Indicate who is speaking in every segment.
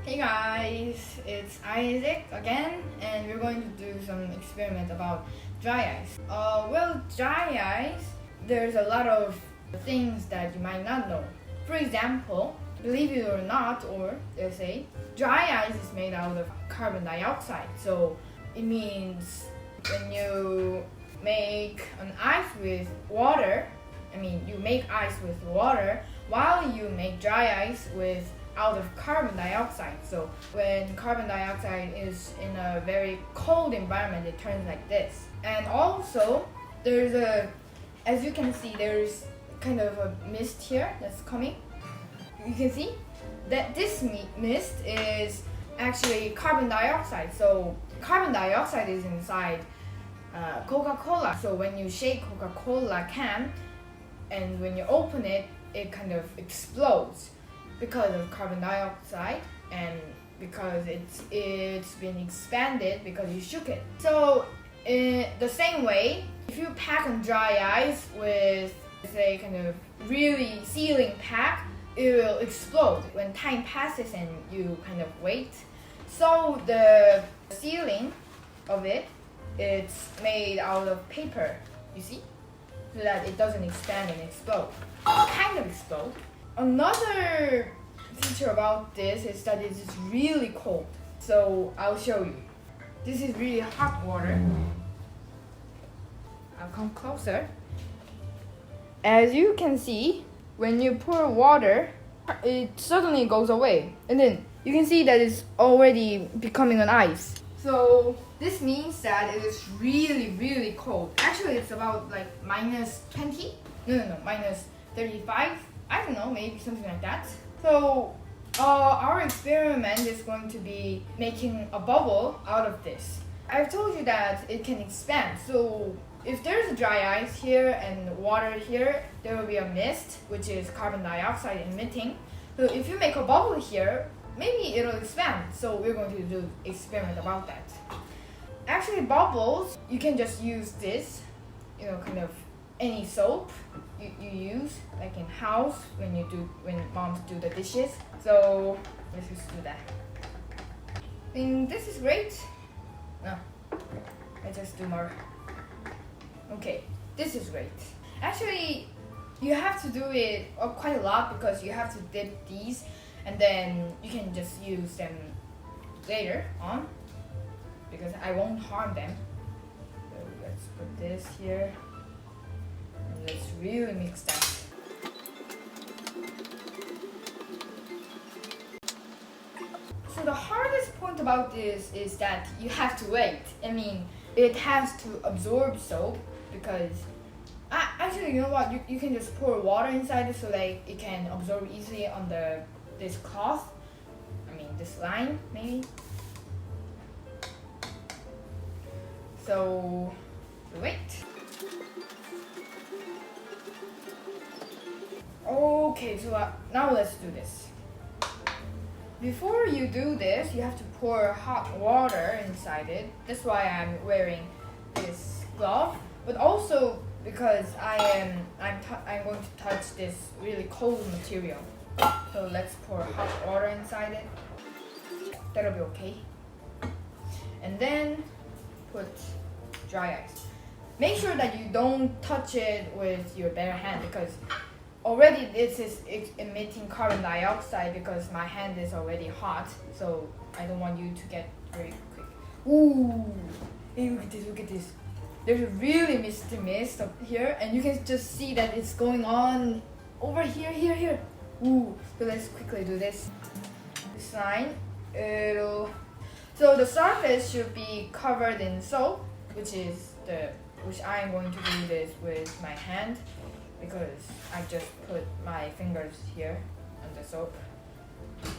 Speaker 1: Hey guys, it's Isaac again, and we're going to do some experiment about dry ice. Dry ice, there's a lot of things that you might not know. For example, believe it or not, or let's say, dry ice is made out of carbon dioxide. So it means when you make an ice with water, you make ice with water while you make dry ice out of carbon dioxide. So when carbon dioxide is in a very cold environment, it turns like this. And also, as you can see, there's kind of a mist here that's coming. You can see that this mist is actually carbon dioxide. So carbon dioxide is inside Coca-Cola. So when you shake Coca-Cola can, and when you open it, it kind of explodes because of carbon dioxide and because it's been expanded because you shook it. So in the same way, if you pack on dry ice with, say, kind of really sealing pack, it will explode when time passes and you kind of wait. So the sealing of it's made out of paper, you see? So that it doesn't expand and explode. Kind of explode. Another feature about this is that it is really cold. So I'll show you. This is really hot water. I'll come closer. As you can see, when you pour water, it suddenly goes away. And then you can see that it's already becoming an ice. So this means that it is really, really cold. Actually, it's about like minus 20? No, minus 35? I don't know, maybe something like that. So our experiment is going to be making a bubble out of this. I've told you that it can expand. So if there's dry ice here and water here, there will be a mist, which is carbon dioxide emitting. So if you make a bubble here, maybe it'll expand. So we're going to do an experiment about that. Actually, bubbles, you can just use this, kind of any soap you use, like in house when moms do the dishes. So let's just do that. I think this is great. No, I just do more. Okay, this is great. Actually, you have to do it quite a lot because you have to dip these and then you can just use them later on because I won't harm them. So let's put this here and let's really mix that. So the hardest point about this is that you have to wait. It has to absorb soap because actually, you know what? You can just pour water inside it so that it can absorb easily on this cloth. This line maybe. So wait. Okay, so now let's do this. Before you do this, you have to pour hot water inside it. That's why I'm wearing this glove, but also because I'm going to touch this really cold material. So let's pour hot water inside it. That'll be okay. And then put dry ice. Make sure that you don't touch it with your bare hand because already this is emitting carbon dioxide because my hand is already hot. So I don't want you to get very quick. Ooh! Hey, look at this. There's a really misty mist up here and you can just see that it's going on over here. Ooh! So let's quickly do this. This line, so the surface should be covered in soap, which I am going to do this with my hand because I just put my fingers here on the soap.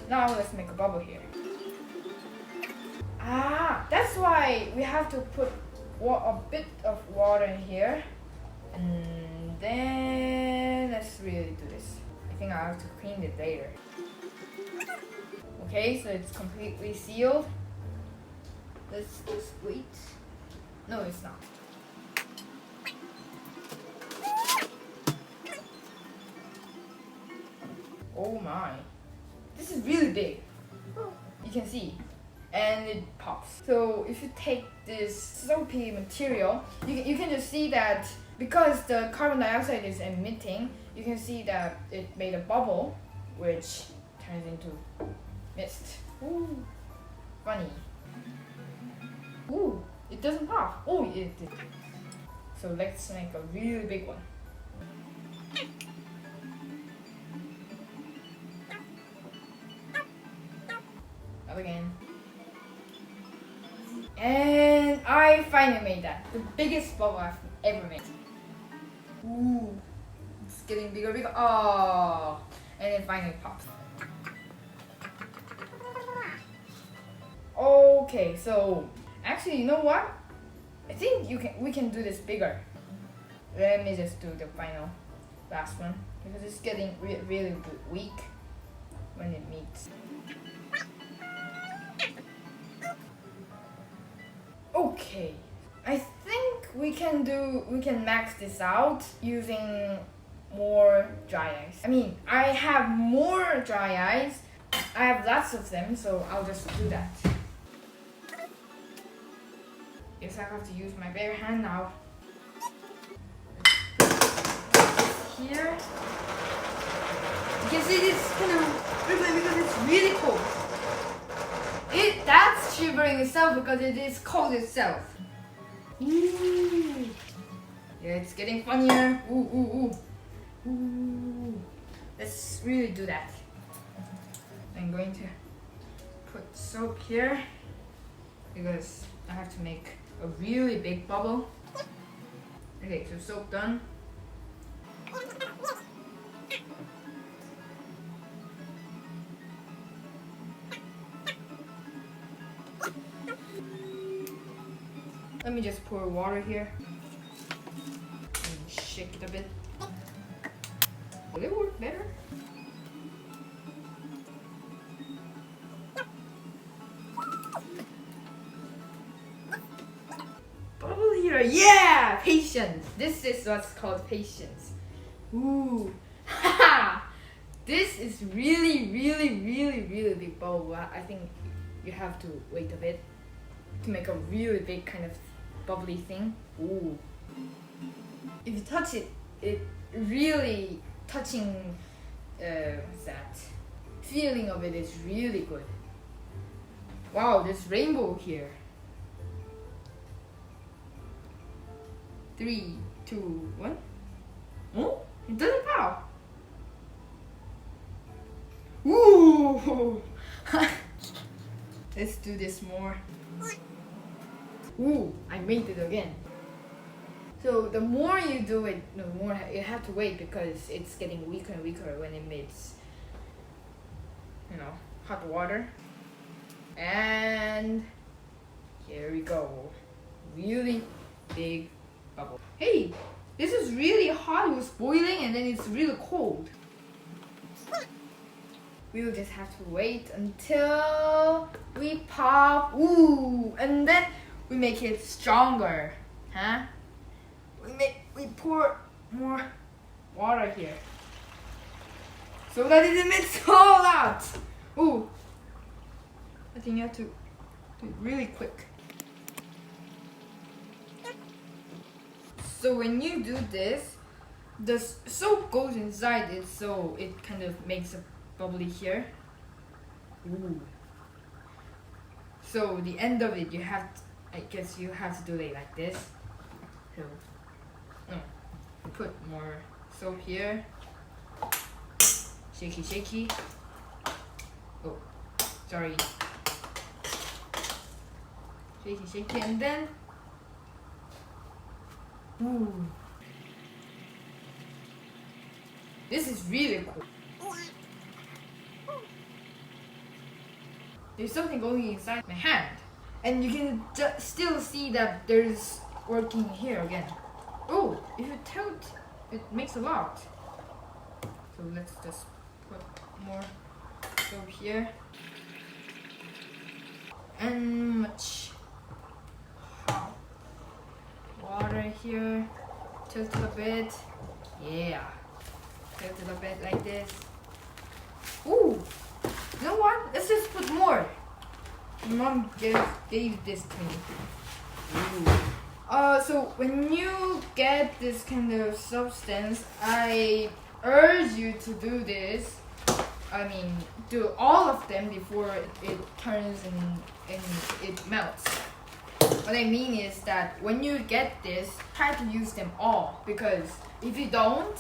Speaker 1: Now let's make a bubble here. That's why we have to put a bit of water in here. And then let's really do this. I think I'll have to clean it later. Okay, so it's completely sealed. Let's just wait. No, it's not. Oh my. This is really big. you can see, and it pops. So if you take this soapy material, you can just see that because the carbon dioxide is emitting, you can see that it made a bubble, which turns into mist. Ooh, funny. Ooh, it doesn't pop. Oh, it did. So let's make a really big one. Up again. And I finally made that. The biggest bubble I've ever made. Ooh, it's getting bigger, bigger. Oh, and it finally pops. Okay, so actually, you know what? I think we can do this bigger. Let me just do the final last one because it's getting really weak when it meets. Okay, I think we can max this out using more dry ice. I mean, I have more dry ice. I have lots of them, so I'll just do that. Guess I have to use my bare hand now. Here. You can see this kind of rippling because it's really cold. That's shivering itself because it is cold itself. Ooh. Yeah, it's getting funnier. Ooh. Let's really do that. I'm going to put soap here because I have to make a really big bubble. Okay, so soap done. Let me just pour water here and shake it a bit. Will it work better? Bubble here, yeah! Patience. This is what's called patience. Ooh, haha! This is really big bubble. I think you have to wait a bit to make a really big kind of bubbly thing. Ooh. If you touch it, it really touching, what's that? Feeling of it is really good. Wow, there's rainbow here. 3, 2, 1. Oh, it doesn't pop. Ooh. Let's do this more. Ooh, I made it again. So the more you do it, the more you have to wait because it's getting weaker and weaker when it meets, hot water. And here we go. Really big bubble. Hey, this is really hot. It was boiling and then it's really cold. We'll just have to wait until we pop. Ooh, and then we make it stronger, huh? We pour more water here so that it emits a lot. Ooh, I think you have to do it really quick. So when you do this, the soap goes inside it, so it kind of makes a bubbly here. Ooh. So the end of it, I guess you have to do it like this. So, put more soap here. Shaky. Oh, sorry. Shaky, and then. Ooh. This is really cool. There's something going inside my hand. And you can still see that there's working here again. Oh, if you tilt, it makes a lot. So let's just put more soap here. And much hot water here. Tilt it a bit. Yeah. Tilt it a bit like this. Ooh. You know what? Let's just put more. My mom gave this to me. So when you get this kind of substance, I urge you to do this. I mean, do all of them before it turns and it melts. What I mean is that when you get this, try to use them all, because if you don't,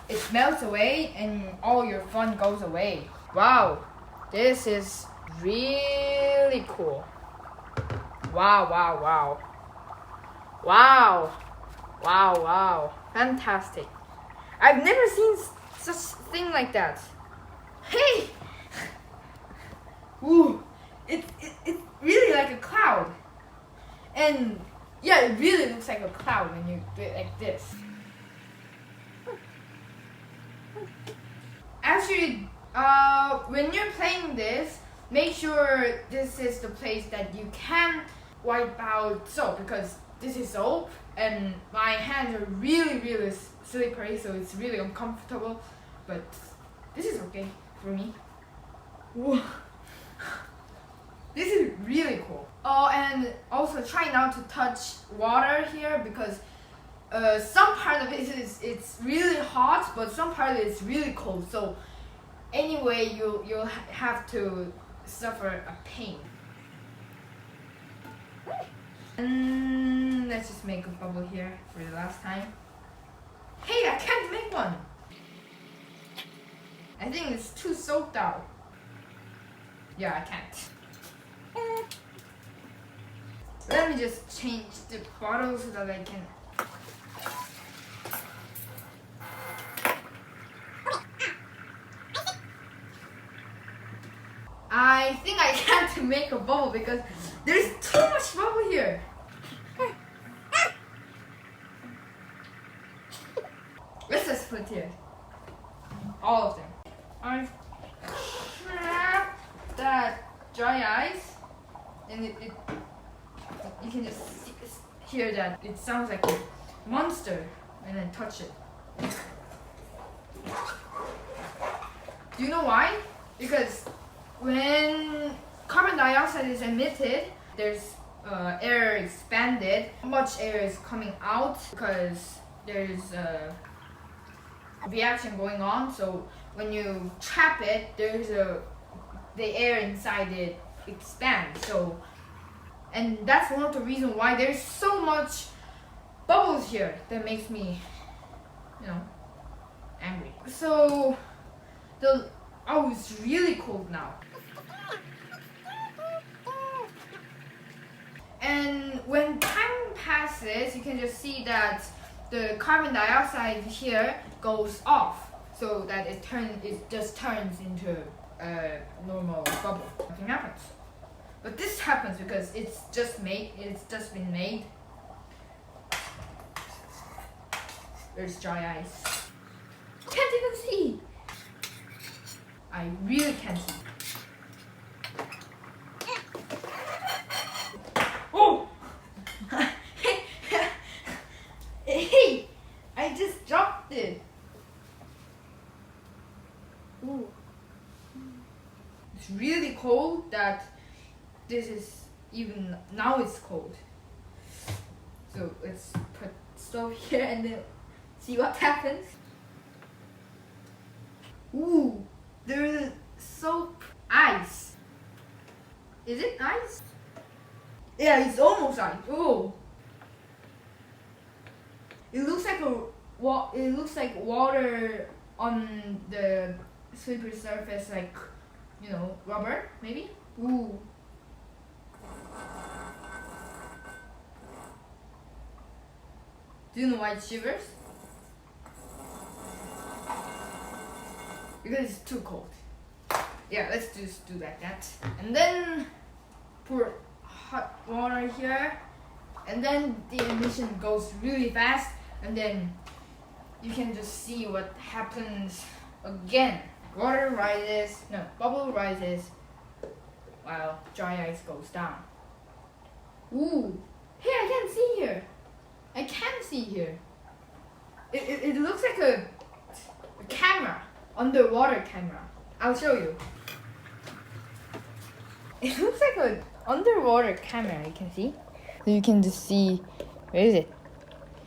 Speaker 1: it melts away and all your fun goes away. Wow, this is really cool. Wow, wow, wow. Wow, wow, wow, fantastic. I've never seen such thing like that. Hey! Ooh, it's really like a cloud. And yeah, it really looks like a cloud when you do it like this. Actually, when you're playing this, make sure this is the place that you can wipe out soap, because this is soap and my hands are really slippery, so it's really uncomfortable, but this is okay for me. Whoa. This is really cool. Oh, and also try not to touch water here, because some part of it it's really hot, but some part of it is really cold. So anyway, you'll have to suffer a pain. And let's just make a bubble here for the last time. Hey, I can't make one. I think it's too soaked out. Yeah, I can't. Let me just change the bottle so that I can. I think I can't make a bubble because there's too much bubble here. Let's just put here. All of them. I trapped that dry ice, and you can just hear that it sounds like a monster and then touch it. Do you know why? Because when carbon dioxide is emitted, there's air expanded. Much air is coming out because there's a reaction going on. So when you trap it, the air inside it expands. So, and that's one of the reasons why there's so much bubbles here that makes me, angry. So it's really cold now. And when time passes, you can just see that the carbon dioxide here goes off, so that it just turns into a normal bubble. Nothing happens. But this happens because it's just been made. There's dry ice. Can't even see. I really can't see. Oh! Hey! I just dropped it. Ooh. It's really cold that this is even now it's cold. So let's put stove here and then see what happens. Ooh, there's soap ice. Is it ice? Yeah, it's almost ice. Oh, it looks like water on the slippery surface, like rubber, maybe. Ooh. Do you know why it shivers? Because it's too cold. Yeah, let's just do like that. And then pour hot water here. And then the emission goes really fast. And then you can just see what happens again. Bubble rises while dry ice goes down. Ooh, hey, I can't see here. I can see here. It looks like a camera, underwater camera. I'll show you. It looks like underwater camera, you can see. So you can just see, where is it?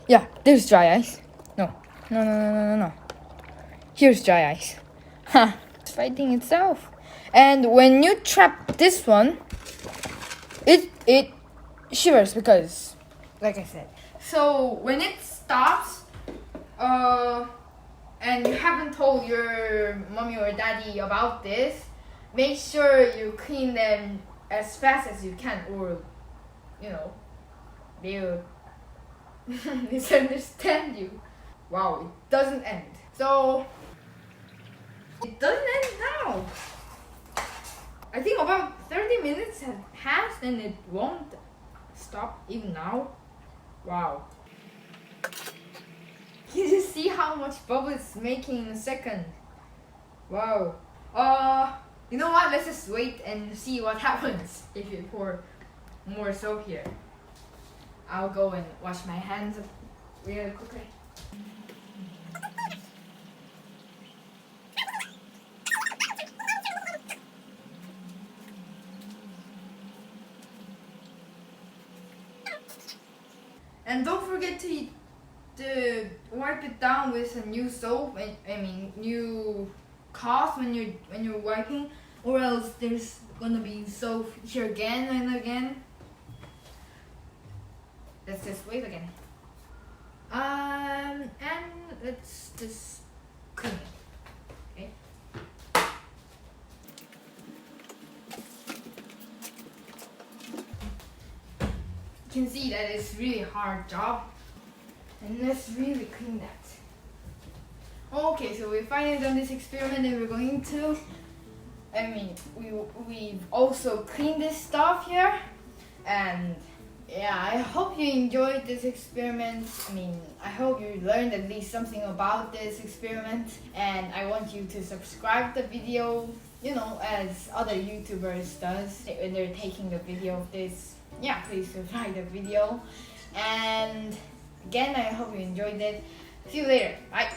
Speaker 1: Yeah, there's dry ice. No. Here's dry ice. Ha! It's fighting itself. And when you trap this one, it shivers because, like I said. So when it stops, and you haven't told your mommy or daddy about this, make sure you clean them as fast as you can, or they'll misunderstand you. Wow, it doesn't end. So it doesn't end now. I think about 30 minutes have passed and it won't stop even now. Wow. You just see how much bubble it's making in a second. Wow. You know what? Let's just wait and see what happens if you pour more soap here. I'll go and wash my hands really quickly. And don't forget to wipe it down with a new soap. New cloth when you're wiping, or else there's gonna be soap here again and again. Let's just wait again. And let's just clean it. Okay. You can see that it's really hard job, and let's really clean that. Okay, so we finally done this experiment, and we're going to. We've also cleaned this stuff here, and yeah, I hope you enjoyed this experiment. I hope you learned at least something about this experiment, and I want you to subscribe the video, as other YouTubers does when they're taking the video of this. Yeah, please subscribe the video, and again, I hope you enjoyed it. See you later. Bye.